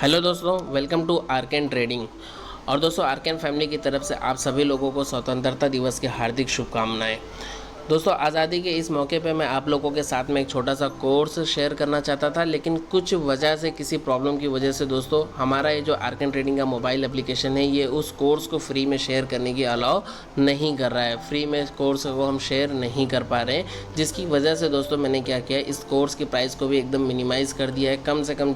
Hello दोस्तों, welcome to arcane trading. और दोस्तों, आर्केन फैमिली की तरफ से आप सभी लोगों को स्वतंत्रता दिवस की हार्दिक शुभकामनाएं। दोस्तों, आज़ादी के इस मौके पे मैं आप लोगों के साथ में एक छोटा सा कोर्स शेयर करना चाहता था, लेकिन कुछ वजह से, किसी प्रॉब्लम की वजह से दोस्तों, हमारा ये जो आर्केन ट्रेडिंग का मोबाइल एप्लीकेशन है, ये उस कोर्स को फ्री में शेयर करने की अलाउ नहीं कर रहा है। फ्री में कोर्स को हम शेयर नहीं कर पा रहे हैं, जिसकी वजह से दोस्तों मैंने क्या किया, इस कोर्स की प्राइस को भी एकदम मिनिमाइज़ कर दिया है। कम से कम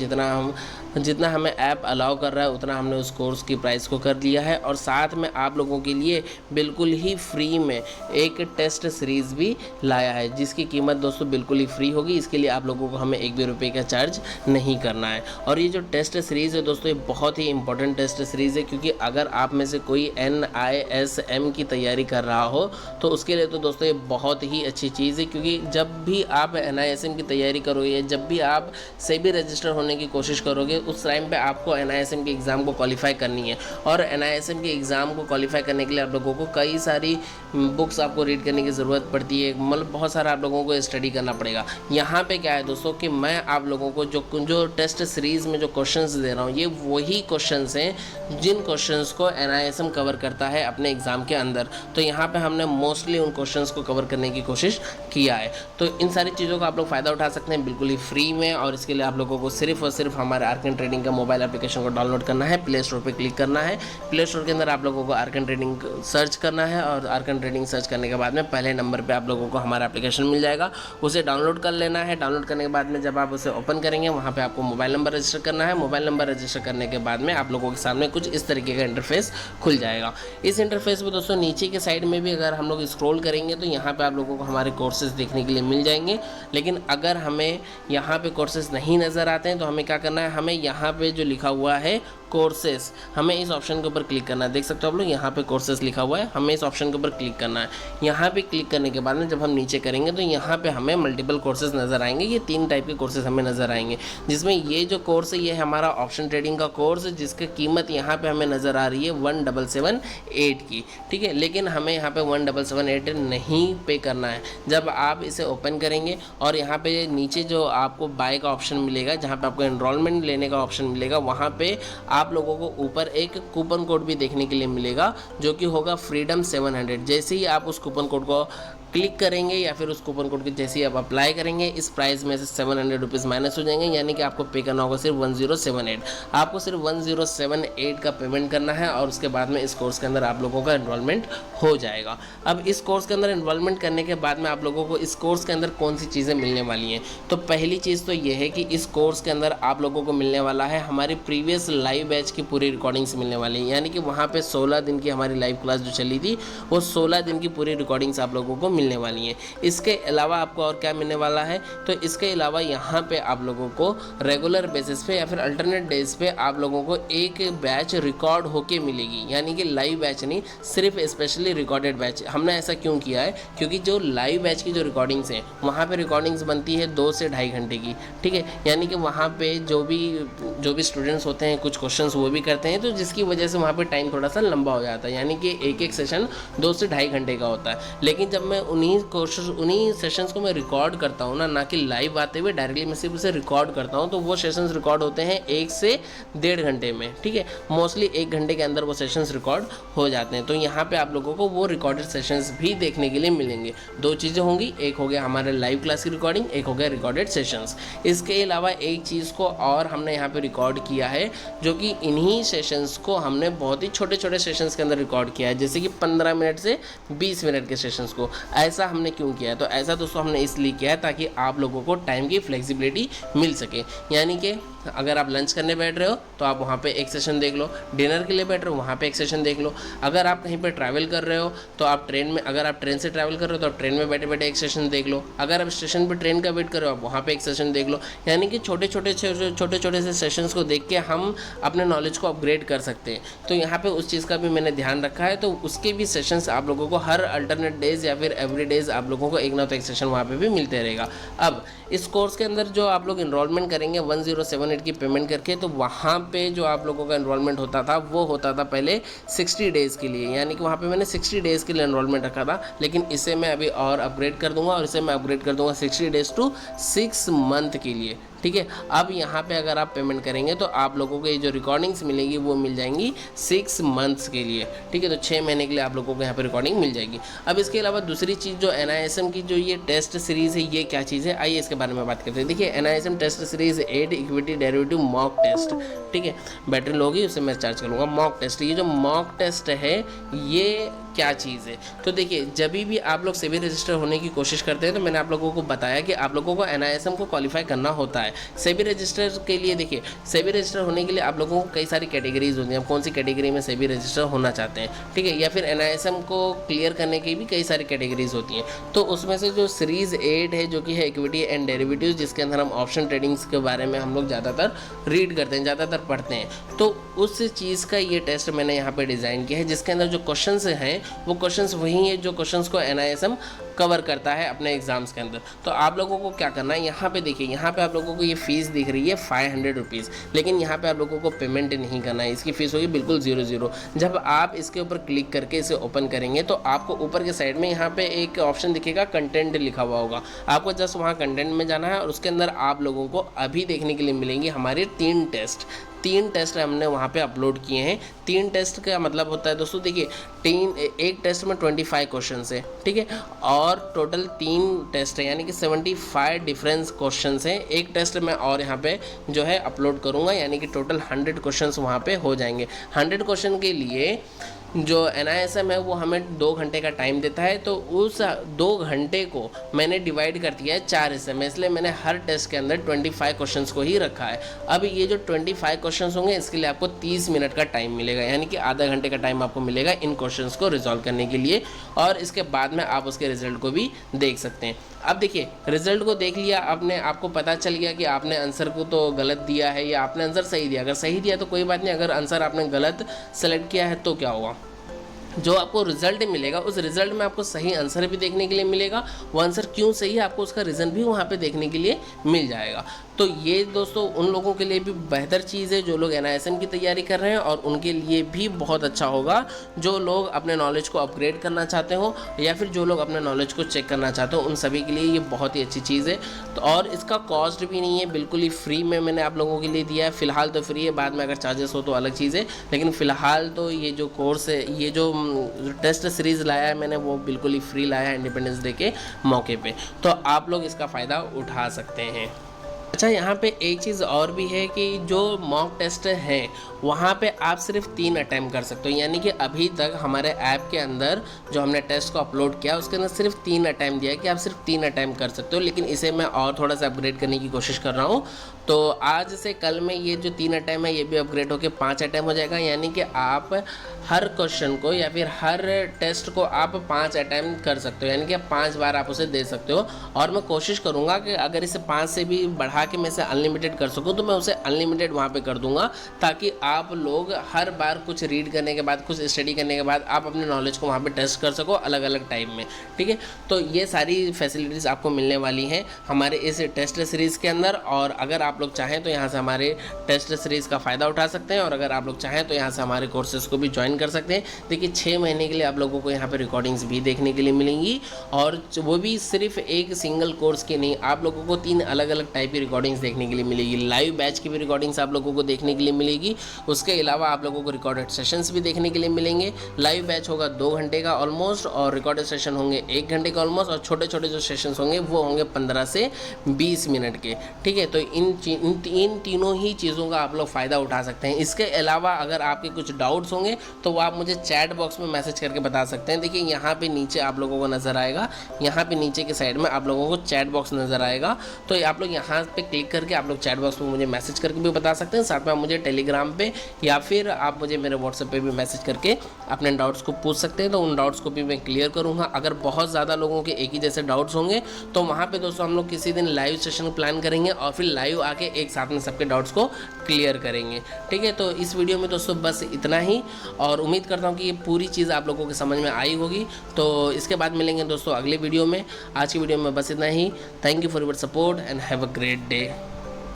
जितना हमें ऐप अलाउ कर रहा है उतना हमने उस कोर्स की प्राइस को कर दिया है। और साथ में आप लोगों के लिए बिल्कुल ही फ्री में एक टेस्ट सीरीज़ भी लाया है, जिसकी कीमत दोस्तों बिल्कुल ही फ्री होगी। इसके लिए आप लोगों को हमें एक भी रुपये का चार्ज नहीं करना है। और ये जो टेस्ट सीरीज़ है दोस्तों, ये बहुत ही इंपॉर्टेंट टेस्ट सीरीज़ है, क्योंकि अगर आप में से कोई NISM की तैयारी कर रहा हो तो उसके लिए तो दोस्तों ये बहुत ही अच्छी चीज़ है। क्योंकि जब भी आप NISM की तैयारी करोगे, जब भी आप सेबी रजिस्टर होने की कोशिश करोगे, उस टाइम पे आपको NISM के एग्ज़ाम को क्वालिफाई करनी है। और NISM के एग्ज़ाम को क्वालिफाई करने के लिए आप लोगों को कई सारी बुक्स आपको रीड करने की ज़रूरत पड़ती है, मतलब बहुत सारा आप लोगों को स्टडी करना पड़ेगा। यहाँ पे क्या है दोस्तों कि मैं आप लोगों को जो टेस्ट सीरीज़ में जो क्वेश्चंस दे रहा हूँ, ये वही क्वेश्चंस हैं जिन क्वेश्चंस को NISM कवर करता है अपने एग्ज़ाम के अंदर। तो यहाँ पे हमने मोस्टली उन क्वेश्चंस को कवर करने की कोशिश किया है। तो इन सारी चीज़ों का आप लोग फ़ायदा उठा सकते हैं बिल्कुल ही फ्री में। और इसके लिए आप लोगों को सिर्फ और सिर्फ हमारे आर्केन ट्रेडिंग का मोबाइल एप्लीकेशन को डाउनलोड करना है, प्ले स्टोर पर क्लिक करना है। प्ले स्टोर के अंदर आप लोगों को आर्केन ट्रेडिंग सर्च करना है, और आर्केन ट्रेडिंग सर्च करने के बाद में पहले नंबर पे आप लोगों को हमारा एप्लीकेशन मिल जाएगा। उसे डाउनलोड कर लेना है। डाउनलोड करने के बाद में जब आप उसे ओपन करेंगे, वहाँ पे आपको मोबाइल नंबर रजिस्टर करना है। मोबाइल नंबर रजिस्टर करने के बाद में आप लोगों के सामने कुछ इस तरीके का इंटरफेस खुल जाएगा। इस इंटरफेस में दोस्तों नीचे के साइड में भी अगर हम लोग स्क्रॉल करेंगे तो यहाँ पे आप लोगों को हमारे कोर्सेज देखने के लिए मिल जाएंगे। लेकिन अगर हमें यहाँ पे कोर्सेज नहीं नज़र आते हैं तो हमें क्या करना है, हमें यहाँ पे जो लिखा हुआ है कोर्सेस, हमें इस ऑप्शन के ऊपर क्लिक करना है। देख सकते हो आप लोग, यहाँ पे कोर्सेस लिखा हुआ है, हमें इस ऑप्शन के ऊपर क्लिक करना है। यहाँ पे क्लिक करने के बाद में जब हम नीचे करेंगे तो यहाँ पे हमें मल्टीपल कोर्सेज नज़र आएंगे। ये 3 टाइप के कोर्सेज हमें नज़र आएंगे, जिसमें ये जो कोर्स है ये है हमारा ऑप्शन ट्रेडिंग का कोर्स, जिसकी कीमत यहाँ पे हमें नज़र आ रही है 1778 की। ठीक है, लेकिन हमें यहाँ पे 1778 नहीं पे करना है। जब आप इसे ओपन करेंगे और यहाँ पे नीचे जो आपको बाय का ऑप्शन मिलेगा, जहाँ पे आपको एनरोलमेंट लेने का ऑप्शन मिलेगा, वहाँ पे आप लोगों को ऊपर एक कूपन कोड भी देखने के लिए मिलेगा, जो कि होगा फ्रीडम 700। जैसे ही आप उस कूपन कोड को क्लिक करेंगे या फिर उस कूपन कोड की जैसे ही आप अप्लाई करेंगे, इस प्राइस में से 700 रुपीज़ माइनस हो जाएंगे, यानी कि आपको पे करना होगा सिर्फ 1078। आपको सिर्फ 1078 का पेमेंट करना है, और उसके बाद में इस कोर्स के अंदर आप लोगों का एनरोलमेंट हो जाएगा। अब इस कोर्स के अंदर एनरोलमेंट करने के बाद में आप लोगों को इस कोर्स के अंदर कौन सी चीज़ें मिलने वाली हैं, तो पहली चीज़ तो ये है कि इस कोर्स के अंदर आप लोगों को मिलने वाला है हमारी प्रीवियस लाइव बैच की पूरी रिकॉर्डिंग्स मिलने वाली है। यानी कि वहाँ पर 16 दिन की हमारी लाइव क्लास जो चली थी, वो 16 दिन की पूरी रिकॉर्डिंग्स आप लोगों को मिलने वाली है। इसके अलावा आपको और क्या मिलने वाला है, तो इसके अलावा यहाँ पे आप लोगों को रेगुलर बेसिस पे या फिर अल्टरनेट डेज पे आप लोगों को एक बैच रिकॉर्ड होके मिलेगी। यानी कि लाइव बैच नहीं, सिर्फ स्पेशली रिकॉर्डेड बैच। हमने ऐसा क्यों किया है, क्योंकि जो लाइव बैच की जो रिकॉर्डिंग्स हैं, वहाँ पे रिकॉर्डिंग्स बनती है 2 से 2.5 घंटे की। ठीक है, यानी कि वहाँ पे जो भी स्टूडेंट्स होते हैं कुछ क्वेश्चंस वो भी करते हैं, तो जिसकी वजह से वहाँ पे टाइम थोड़ा सा लंबा हो जाता है। यानी कि एक सेशन 2 से 2.5 घंटे का होता है। लेकिन जब मैं उन्हीं सेशंस को मैं रिकॉर्ड करता हूँ ना कि लाइव आते हुए डायरेक्टली मैं सिर्फ उसे रिकॉर्ड करता हूँ, तो वो सेशंस रिकॉर्ड होते हैं 1 से 1.5 घंटे में। ठीक है, मोस्टली 1 घंटे के अंदर वो सेशंस रिकॉर्ड हो जाते हैं। तो यहाँ पे आप लोगों को वो रिकॉर्डेड सेशंस भी देखने के लिए मिलेंगे। 2 चीज़ें होंगी, एक हो गया हमारे लाइव क्लास की रिकॉर्डिंग, एक हो गया रिकॉर्डेड सेशंस। इसके अलावा एक चीज़ को और हमने यहाँ पे रिकॉर्ड किया है, जो कि इन्हीं सेशंस को हमने बहुत ही छोटे छोटे सेशंस के अंदर रिकॉर्ड किया है, जैसे कि 15 मिनट से 20 मिनट के सेशंस को। ऐसा हमने क्यों किया है, तो ऐसा दोस्तों हमने इसलिए किया है ताकि आप लोगों को टाइम की फ्लेक्सिबिलिटी मिल सके। यानी कि अगर आप लंच करने बैठ रहे हो तो आप वहाँ पे एक सेशन देख लो, डिनर के लिए बैठ रहे हो वहाँ पे एक सेशन देख लो। अगर आप कहीं पे ट्रैवल कर रहे हो तो आप अगर आप ट्रेन से ट्रैवल कर रहे हो तो आप ट्रेन में बैठे बैठे एक सेशन देख लो। अगर आप स्टेशन पे ट्रेन का वेट कर रहे हो आप वहाँ पे एक सेशन देख लो। यानी कि छोटे छोटे से सेशंस को देख के हम अपने नॉलेज को अपग्रेड कर सकते हैं। तो यहाँ पे उस चीज़ का भी मैंने ध्यान रखा है, तो उसके भी सेशंस आप लोगों को हर अल्टरनेट डेज या फिर एवरी डेज आप लोगों को एक ना तो एक सेशन वहाँ पे भी मिलते रहेगा। अब इस कोर्स के अंदर जो आप लोग इनरोलमेंट करेंगे 1078 की पेमेंट करके, तो वहाँ पे जो आप लोगों का इनरोलमेंट होता था वो होता था पहले 60 डेज़ के लिए। यानी कि वहाँ पे मैंने 60 डेज़ के लिए इनरोलमेंट रखा था, लेकिन इसे मैं अभी और अपग्रेड कर दूंगा, और इसे मैं अपग्रेड कर दूंगा 60 डेज़ टू 6 मंथ के लिए। ठीक है। अब यहाँ पे अगर आप पेमेंट करेंगे तो आप लोगों को ये जो रिकॉर्डिंग्स मिलेगी वो मिल जाएंगी 6 मंथ्स के लिए, ठीक है। तो 6 महीने के लिए आप लोगों को यहाँ पे रिकॉर्डिंग मिल जाएगी। अब इसके अलावा दूसरी चीज़ जो NISM की जो ये टेस्ट सीरीज़ है, ये क्या चीज़ है, आइए इसके बारे में बात करते हैं। देखिए NISM test series 8 equity derivative mock test, ठीक है। बैटरी लो होगी उससे मैं चार्ज करूँगा। मॉक टेस्ट, ये जो मॉक टेस्ट है ये क्या चीज़ है, तो देखिए जब भी आप लोग सेबी रजिस्टर होने की कोशिश करते हैं तो मैंने आप लोगों को बताया कि आप लोगों को NISM को क्वालिफाई करना होता है। सेबी रजिस्टर के लिए देखिए, सेबी रजिस्टर होने के लिए आप लोगों को कई सारी कैटेगरीज होती हैं, आप कौन सी कैटेगरी में सेबी रजिस्टर होना चाहते हैं, ठीक है। या फिर NISM को क्लियर करने की भी कई सारी कैटेगरीज होती हैं। तो उसमें से जो सीरीज़ 8 है जो कि है इक्विटी एंड डेरिवेटिव्स, जिसके अंदर हम ऑप्शन ट्रेडिंग्स के बारे में हम लोग ज़्यादातर रीड करते हैं, ज़्यादातर पढ़ते हैं, तो उस चीज़ का ये टेस्ट मैंने यहाँ पर डिज़ाइन किया है, जिसके अंदर जो क्वेश्चंस हैं वो क्वेश्चंस वही है जो क्वेश्चंस को NISM कवर करता है अपने एग्जाम्स के अंदर। तो आप लोगों को क्या करना है, यहाँ पे देखिए, यहाँ पे आप लोगों को ये फ़ीस दिख रही है 500 रुपीज़, लेकिन यहाँ पे आप लोगों को पेमेंट नहीं करना है, इसकी फ़ीस होगी बिल्कुल 0 जब आप इसके ऊपर क्लिक करके इसे ओपन करेंगे तो आपको ऊपर के साइड में यहाँ पे एक ऑप्शन दिखेगा, कंटेंट लिखा हुआ होगा। आपको जस्ट वहाँ कंटेंट में जाना है और उसके अंदर आप लोगों को अभी देखने के लिए मिलेंगे हमारे 3 टेस्ट हमने वहाँ पे अपलोड किए हैं। 3 टेस्ट का मतलब होता है दोस्तों, देखिए एक टेस्ट में 25 क्वेश्चन है, ठीक है, और टोटल 3 टेस्ट है, यानी कि 75 डिफरेंस क्वेश्चन हैं। एक टेस्ट में और यहाँ पे जो है अपलोड करूँगा, यानी कि टोटल 100 क्वेश्चन वहाँ पे हो जाएंगे। 100 क्वेश्चन के लिए जो NISM है वो हमें 2 घंटे का टाइम देता है, तो उस 2 घंटे को मैंने डिवाइड कर दिया है 4 हिस्से में, इसलिए मैंने हर टेस्ट के अंदर 25 क्वेश्चंस को ही रखा है। अब ये जो 25 क्वेश्चंस होंगे इसके लिए आपको 30 मिनट का टाइम मिलेगा, यानी कि आधा घंटे का टाइम आपको मिलेगा इन क्वेश्चंस को रिजॉल्व करने के लिए, और इसके बाद में आप उसके रिजल्ट को भी देख सकते हैं। अब देखिए रिजल्ट को देख लिया आपने, आपको पता चल गया कि आपने आंसर को तो गलत दिया है या आपने आंसर सही दिया। अगर सही दिया तो कोई बात नहीं, अगर आंसर आपने गलत सेलेक्ट किया है तो क्या होगा, जो आपको रिजल्ट मिलेगा उस रिजल्ट में आपको सही आंसर भी देखने के लिए मिलेगा, वो आंसर क्यों सही है आपको उसका रीज़न भी वहाँ पे देखने के लिए मिल जाएगा। तो ये दोस्तों उन लोगों के लिए भी बेहतर चीज़ है जो लोग NISM की तैयारी कर रहे हैं, और उनके लिए भी बहुत अच्छा होगा जो लोग अपने नॉलेज को अपग्रेड करना चाहते हो या फिर जो लोग अपने नॉलेज को चेक करना चाहते हो, उन सभी के लिए ये बहुत ही अच्छी चीज़ है। तो और इसका कॉस्ट भी नहीं है, बिल्कुल ही फ्री में मैंने आप लोगों के लिए दिया है। फ़िलहाल तो फ्री है, बाद में अगर चार्जेस हो तो अलग चीज़ है, लेकिन फ़िलहाल तो ये जो कोर्स है, ये जो टेस्ट सीरीज़ लाया है मैंने वो बिल्कुल ही फ्री लाया है इंडिपेंडेंस डे के मौके पे, तो आप लोग इसका फ़ायदा उठा सकते हैं। अच्छा, यहाँ पे एक चीज़ और भी है कि जो मॉक टेस्ट है वहाँ पे आप सिर्फ 3 अटैम्प्ट कर सकते हो, यानी कि अभी तक हमारे ऐप के अंदर जो हमने टेस्ट को अपलोड किया उसके अंदर सिर्फ 3 अटैम्प्ट दिया है कि आप सिर्फ 3 अटैम्प्ट कर सकते हो, लेकिन इसे मैं और थोड़ा सा अपग्रेड करने की कोशिश कर रहा हूँ। तो आज से कल में ये जो 3 अटैम्प्ट है ये भी अपग्रेड होकर 5 अटैम्प्ट हो जाएगा, यानी कि आप हर क्वेश्चन को या फिर हर टेस्ट को आप 5 अटैम्प्ट कर सकते हो, यानी कि 5 बार आप उसे दे सकते हो। और मैं कोशिश करूँगा कि अगर इसे 5 से भी बढ़ा के मैं इसे अनलिमिटेड कर सकूँ तो मैं उसे अनलिमिटेड वहाँ पे कर दूँगा, ताकि आप लोग हर बार कुछ रीड करने के बाद, कुछ स्टडी करने के बाद आप अपने नॉलेज को वहाँ पे टेस्ट कर सको अलग अलग टाइम में, ठीक है। तो ये सारी फैसिलिटीज़ आपको मिलने वाली हैं हमारे इस टेस्ट सीरीज़ के अंदर, और अगर आप लोग चाहें तो यहाँ से हमारे टेस्ट सीरीज़ का फ़ायदा उठा सकते हैं, और अगर आप लोग चाहें तो यहाँ से हमारे कोर्सेज को भी ज्वाइन कर सकते हैं। देखिए 6 महीने के लिए आप लोगों को यहाँ पे रिकॉर्डिंग्स भी देखने के लिए मिलेंगी, और वो भी सिर्फ एक सिंगल कोर्स की नहीं, आप लोगों को 3 अलग अलग टाइप की रिकॉर्डिंग्स देखने के लिए मिलेगी। लाइव बैच की भी रिकॉर्डिंग्स आप लोगों को देखने के लिए मिलेगी, उसके अलावा आप लोगों को रिकॉर्डेड सेशंस भी देखने के लिए मिलेंगे। लाइव बैच होगा 2 घंटे का ऑलमोस्ट, और रिकॉर्डेड सेशन होंगे 1 घंटे का ऑलमोस्ट, और छोटे छोटे जो सेशंस होंगे वो होंगे 15 से 20 मिनट के, ठीक है। तो इन तीनों ही चीज़ों का आप लोग फ़ायदा उठा सकते हैं। इसके अलावा अगर आपके कुछ डाउट्स होंगे तो वो आप मुझे चैट बॉक्स में मैसेज करके बता सकते हैं। देखिए यहाँ पे नीचे आप लोगों को नज़र आएगा, यहाँ पे नीचे के साइड में आप लोगों को चैट बॉक्स नज़र आएगा, तो आप लोग यहाँ पे क्लिक करके आप लोग चैट बॉक्स में मुझे मैसेज करके भी बता सकते हैं। साथ में आप मुझे टेलीग्राम पे या फिर आप मुझे मेरे व्हाट्सएप पे भी मैसेज करके अपने डाउट्स को पूछ सकते हैं, तो उन डाउट्स को भी मैं क्लियर करूँगा। अगर बहुत ज़्यादा लोगों के एक ही जैसे डाउट्स होंगे तो वहाँ पर दोस्तों हम लोग किसी दिन लाइव सेशन प्लान करेंगे और फिर लाइव आके एक साथ में सबके डाउट्स को क्लियर करेंगे, ठीक है। तो इस वीडियो में दोस्तों बस इतना ही, और उम्मीद करता हूँ कि ये पूरी चीज़ आप लोगों के समझ में आई होगी। तो इसके बाद मिलेंगे दोस्तों अगले वीडियो में। आज की वीडियो में बस इतना ही। Thank you for your support and have a great day.